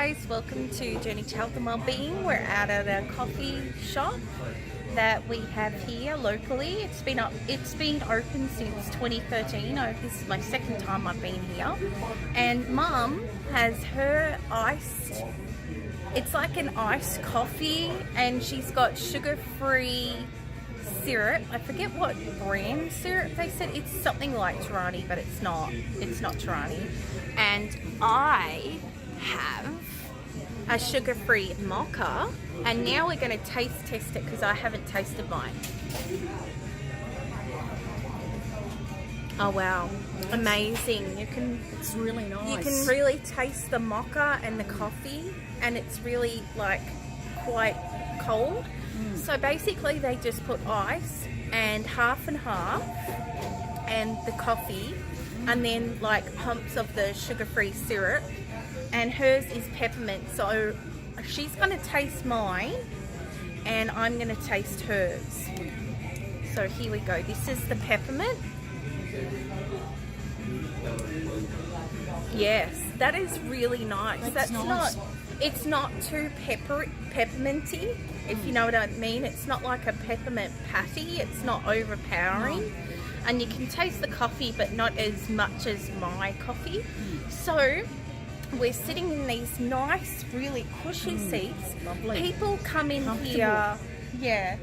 guys, welcome to Journey to Health and Wellbeing. We're out at a coffee shop that we have here locally. It's been open since 2013. This is my second time I've been here. And Mum has her iced, it's like an iced coffee, and she's got sugar-free syrup. I forget what brand syrup they said. It's something like Torani, but it's not Torani. And I have a sugar-free mocha, and now we're going to taste test it because I haven't tasted mine. Oh wow, amazing. It's really nice. You can really taste the mocha and the coffee, and it's really like quite cold. So basically they just put ice and half and the coffee, and then like pumps of the sugar-free syrup, and hers is peppermint. So she's going to taste mine and I'm going to taste hers. So here we go. This is the peppermint. Yes, that is really nice. That's nice. It's not too pepperminty, if you know what I mean. It's not like a peppermint patty. It's not overpowering. No. And you can taste the coffee, but not as much as my coffee. So we're sitting in these nice, really cushy seats. Lovely. People come in here. Yeah.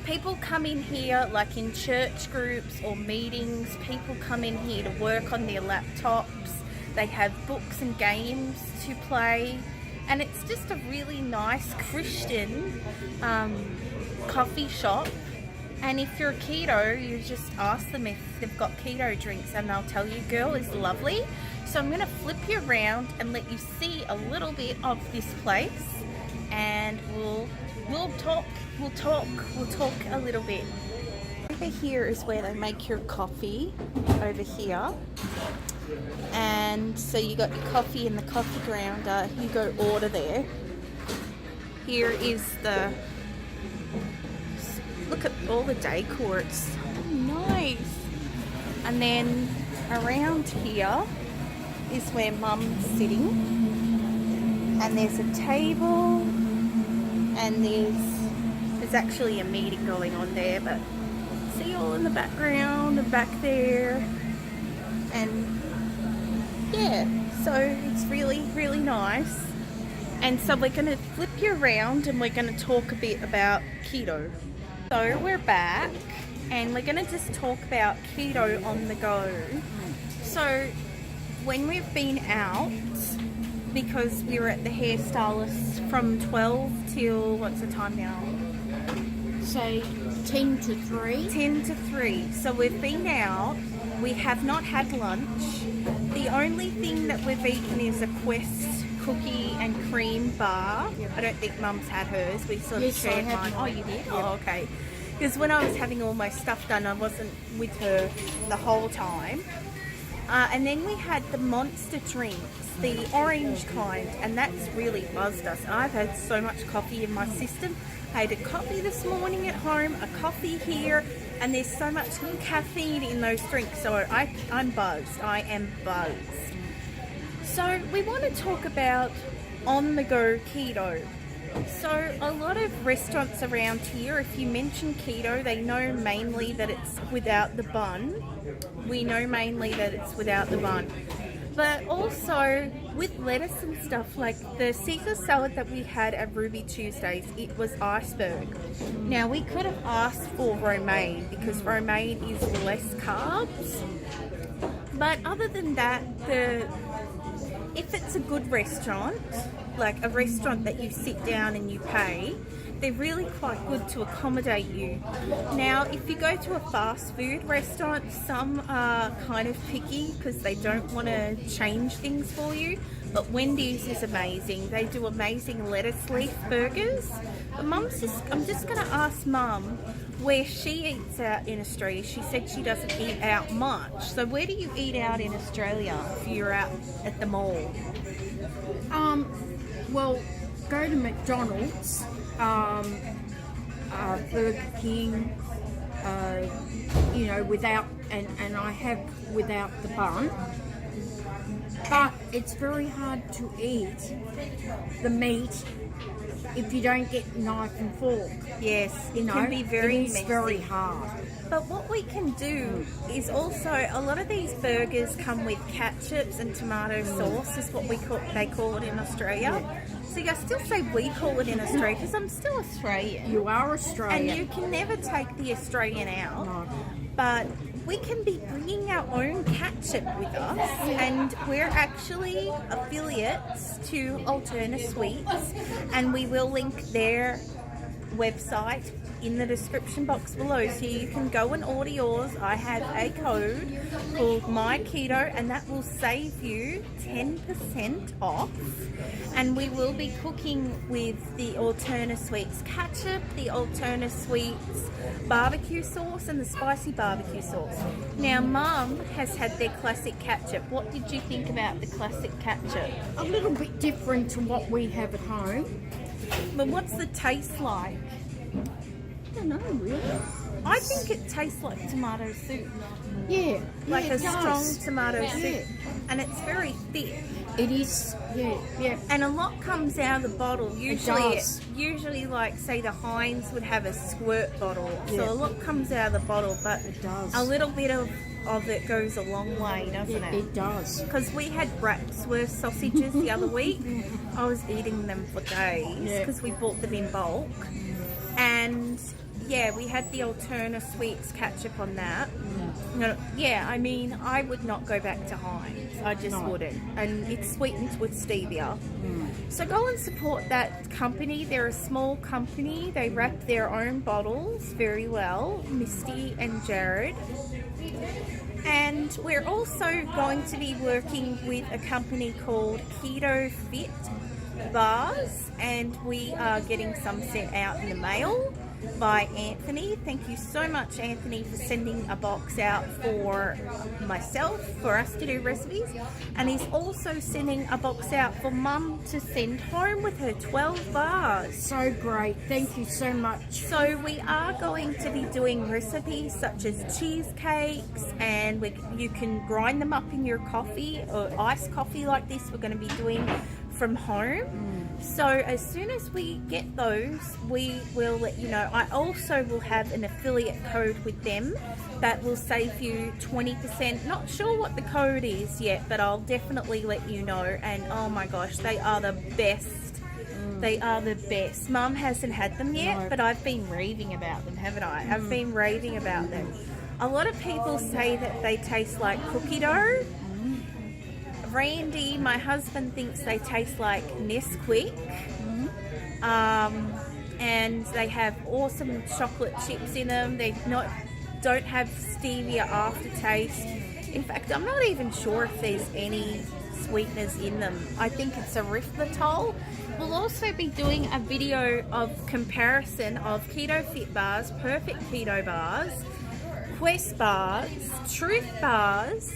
People come in here like in church groups or meetings. People come in here to work on their laptops. They have books and games to play. And it's just a really nice Christian coffee shop. And if you're keto, you just ask them if they've got keto drinks and they'll tell you, girl is lovely. So I'm going to flip you around and let you see a little bit of this place. And we'll talk a little bit. Over here is where they make your coffee, over here. And so you got your coffee in the coffee grounder. You go order there. Here is look at all the decor. It's so nice. And then around here is where Mum's sitting. And there's a table. And there's actually a meeting going on there, but see all in the background and back there. And yeah, so it's really, really nice. And so we're going to flip you around and we're going to talk a bit about keto. So we're back and we're going to just talk about keto on the go. So when we've been out, because we were at the hairstylist from 12 till, what's the time now? Say 10 to 3. 10 to 3. So we've been out. We have not had lunch. The only thing that we've eaten is a Quest cookie and cream bar. I don't think Mum's had hers. We sort of shared mine. Oh, you did? Oh, okay. Because when I was having all my stuff done, I wasn't with her the whole time. And then we had the Monster drinks, the orange kind, and that's really buzzed us. I've had so much coffee in my system. I had a coffee this morning at home, a coffee here, and there's so much caffeine in those drinks, so I'm buzzed. I am buzzed. So we want to talk about on-the-go keto. So a lot of restaurants around here, if you mention keto, they know mainly that it's without the bun. We know mainly that it's without the bun. But also with lettuce and stuff, like the Caesar salad that we had at Ruby Tuesdays, it was iceberg. Now we could have asked for romaine because romaine is less carbs. But other than that, if it's a good restaurant, like a restaurant that you sit down and you pay, they're really quite good to accommodate you. Now, if you go to a fast food restaurant, some are kind of picky because they don't want to change things for you. But Wendy's is amazing. They do amazing lettuce leaf burgers. But I'm just going to ask Mum where she eats out in Australia. She said she doesn't eat out much. So where do you eat out in Australia if you're out at the mall? Well, go to McDonald's, Burger King, without, and I have without the bun. But it's very hard to eat the meat if you don't get knife and fork. Yes, it You know, can be very it is messy. very hard. But what we can do is also, a lot of these burgers come with ketchups and tomato sauce, is what they call it in Australia. So I still say we call it in Australia because I'm still Australian. You are And Australian. you can never take the Australian out. No. But we can be bringing our own ketchup with us, and we're actually affiliates to Alterna Sweets, and we will link their website in the description box below, so you can go and order yours. I have a code called MyKeto, and that will save you 10% off. And we will be cooking with the Alterna Sweets ketchup, the Alterna Sweets barbecue sauce, and the spicy barbecue sauce. Now, Mum has had their classic ketchup. What did you think about the classic ketchup? A little bit different to what we have at home. But what's the taste like? I don't know, really. I think it tastes like tomato soup, Yeah. like yeah, a it strong does. tomato soup, Yeah. and it's very thick. It is, yeah. And a lot comes out of the bottle. Usually, does. like say the Heinz would have a squirt bottle, Yeah. so a lot comes out of the bottle, but It does. a little bit of it goes a long way, doesn't Yeah, it? it does. Because we had Bratwurst sausages the other week. I was eating them for days Yeah. because we bought them in bulk. And yeah, we had the Alterna Sweets ketchup on that. No, yeah, I mean, I would not go back to Heinz. I just No. wouldn't. And it's sweetened with stevia. So go and support that company. They're a small company. They wrap their own bottles very well, Misty and Jared. And we're also going to be working with a company called Keto Fit Bars, and we are getting some sent out in the mail by Anthony. Thank you so much, Anthony, for sending a box out for myself, for us to do recipes. And he's also sending a box out for Mum to send home with her 12 bars. So great. Thank you so much. So we are going to be doing recipes such as cheesecakes, and you can grind them up in your coffee or iced coffee like this. We're going to be doing from home. So as soon as we get those, we will let you know. I also will have an affiliate code with them that will save you 20%. Not sure what the code is yet, but I'll definitely let you know. And oh my gosh, they are the best. They are the best. Mum hasn't had them yet, No. but I've been raving about them, haven't I? I've been raving about them. A lot of people say that they taste like cookie dough. Randy, my husband, thinks they taste like Nesquik. And they have awesome chocolate chips in them. Don't have stevia aftertaste. In fact, I'm not even sure if there's any sweeteners in them. I think it's erythritol. We'll also be doing a video of comparison of Keto Fit bars, Perfect Keto bars, Quest bars, Truth bars,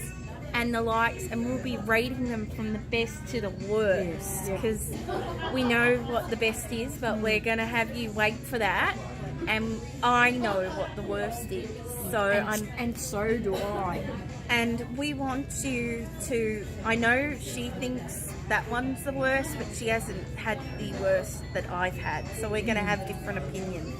and the likes, and we'll be rating them from the best to the worst, Yes, because we know what the best is, but we're going to have you wait for that, and I know what the worst is. So And so do I. and we want you to, I know she thinks that one's the worst, but she hasn't had the worst that I've had, so we're going to have different opinions.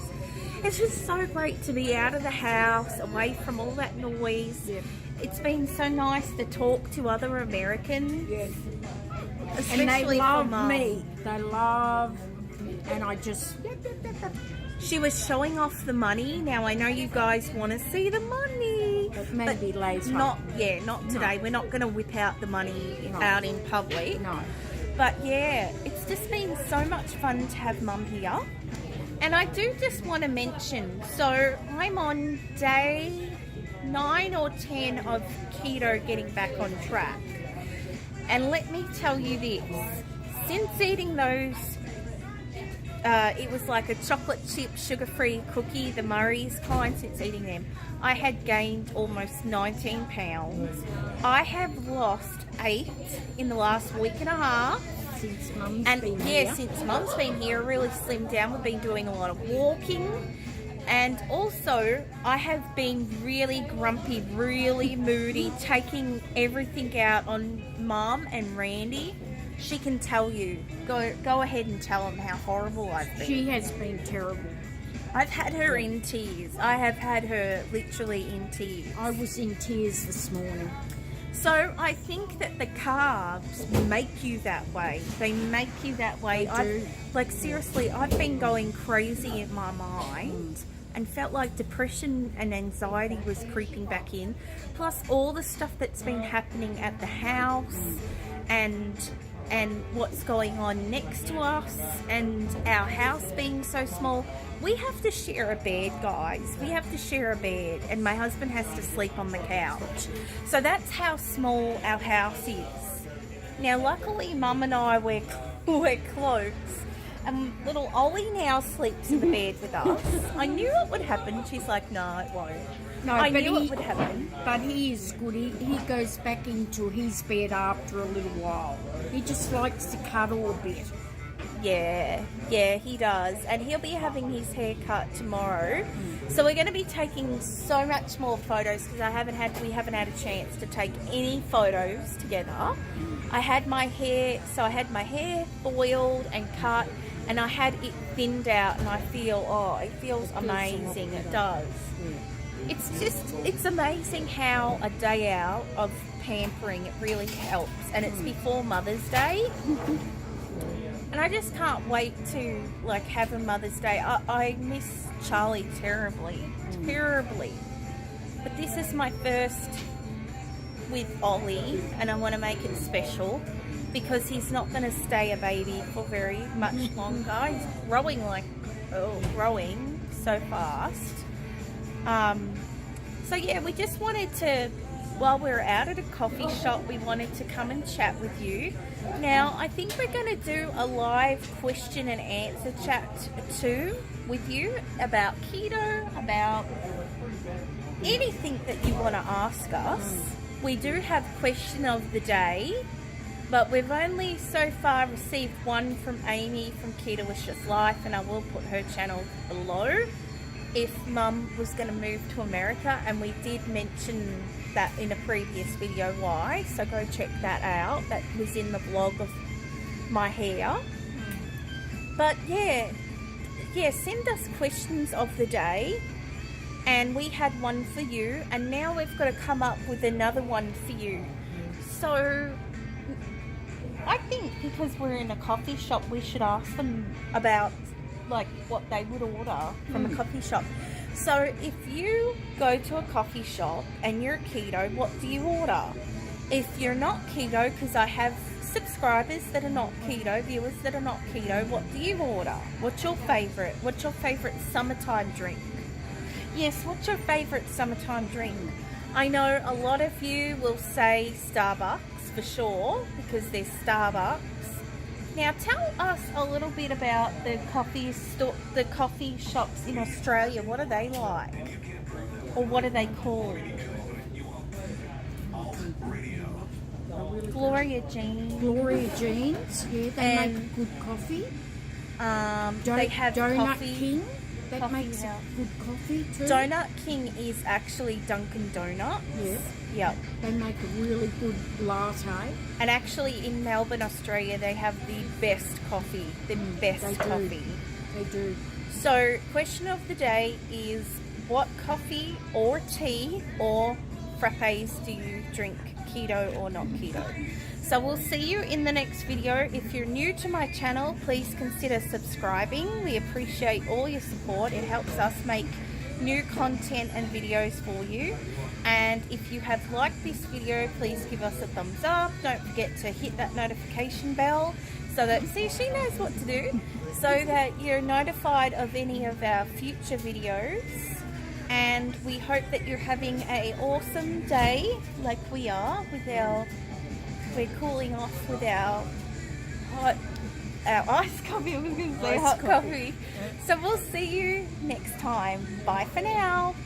It's just so great to be out of the house, away from all that noise. Yeah. It's been so nice to talk to other Americans, Yes. especially And they love for Mum. me. They love, and I just, She was showing off the money. Now I know you guys want to see the money, but maybe later. not today. We're not going to whip out the money No. out in public. No. But yeah, it's just been so much fun to have Mum here. And I do just want to mention, so I'm on day 9 or 10 of keto getting back on track. And let me tell you this, since eating those, it was like a chocolate chip sugar-free cookie, the Murray's kind, since eating them, I had gained almost 19 pounds. I have lost 8 in the last week and a half. Since Mum's And been yeah, here. since Mum's been here, really slimmed down. We've been doing a lot of walking, And also, I have been really grumpy, really moody, taking everything out on Mum and Randy. She can tell you. Go ahead and tell them how horrible I've been. She has been terrible. I've had her in tears. I have had her literally in tears. I was in tears this morning. So I think that the carbs make you that way. They make you that way. They do. Like seriously, I've been going crazy in my mind and felt like depression and anxiety was creeping back in. Plus all the stuff that's been happening at the house and what's going on next to us and our house being so small. We have to share a bed, guys. We have to share a bed, and my husband has to sleep on the couch. So that's how small our house is. Now, luckily, Mum and I wear clothes, and little Ollie now sleeps in the bed with us. I knew it would happen. She's like, no, it won't. No, I but knew it would happen. But he is good. He goes back into his bed after a little while. He just likes to cuddle a bit. Yeah, he does. And he'll be having his hair cut tomorrow. So we're going to be taking so much more photos because we haven't had a chance to take any photos together. I had my hair foiled and cut, and I had it thinned out, and I feel, it feels amazing. It does. It's amazing how a day out of pampering, it really helps. And it's before Mother's Day. And I just can't wait to have a Mother's Day. I miss Charlie terribly. But this is my first with Ollie, and I want to make it special because he's not going to stay a baby for very much longer. He's growing growing so fast. So yeah, we just wanted to, while we're out at a coffee shop, we wanted to come and chat with you. Now, I think we're going to do a live question and answer chat too with you about keto, about anything that you want to ask us. We do have question of the day, but we've only so far received one from Amy from Keto-licious Life, and I will put her channel below. If Mum was going to move to America, and we did mention that in a previous video why, so go check that out. That was in the vlog of my hair. But yeah, send us questions of the day, and we had one for you, and now we've got to come up with another one for you. So I think because we're in a coffee shop, we should ask them about what they would order from a coffee shop. So if you go to a coffee shop and you're keto, what do you order? If you're not keto, because I have subscribers that are not keto, viewers that are not keto, what do you order? What's your favorite? What's your favorite summertime drink? Yes, what's your favorite summertime drink? I know a lot of you will say Starbucks for sure, because there's Starbucks. Now tell us a little bit about the coffee shops in Australia. What are they like? Or what are they called? Gloria Jean. Gloria Jeans, yeah, they make good coffee. They have Donut coffee. King, that Coffee makes House. good coffee too. Donut King is actually Dunkin' Donuts. Yeah. Yep. They make a really good latte. And actually in Melbourne, Australia, they have the best coffee. The best They do. coffee. They do. So, question of the day is, what coffee or tea or frappes do you drink, keto or not keto? So we'll see you in the next video. If you're new to my channel, please consider subscribing. We appreciate all your support. It helps us make new content and videos for you. And if you have liked this video, please give us a thumbs up. Don't forget to hit that notification bell so that, see, she knows what to do, so that you're notified of any of our future videos. And we hope that you're having an awesome day like we are with we're cooling off with our iced coffee. I was going to say hot coffee. So we'll see you next time. Bye for now.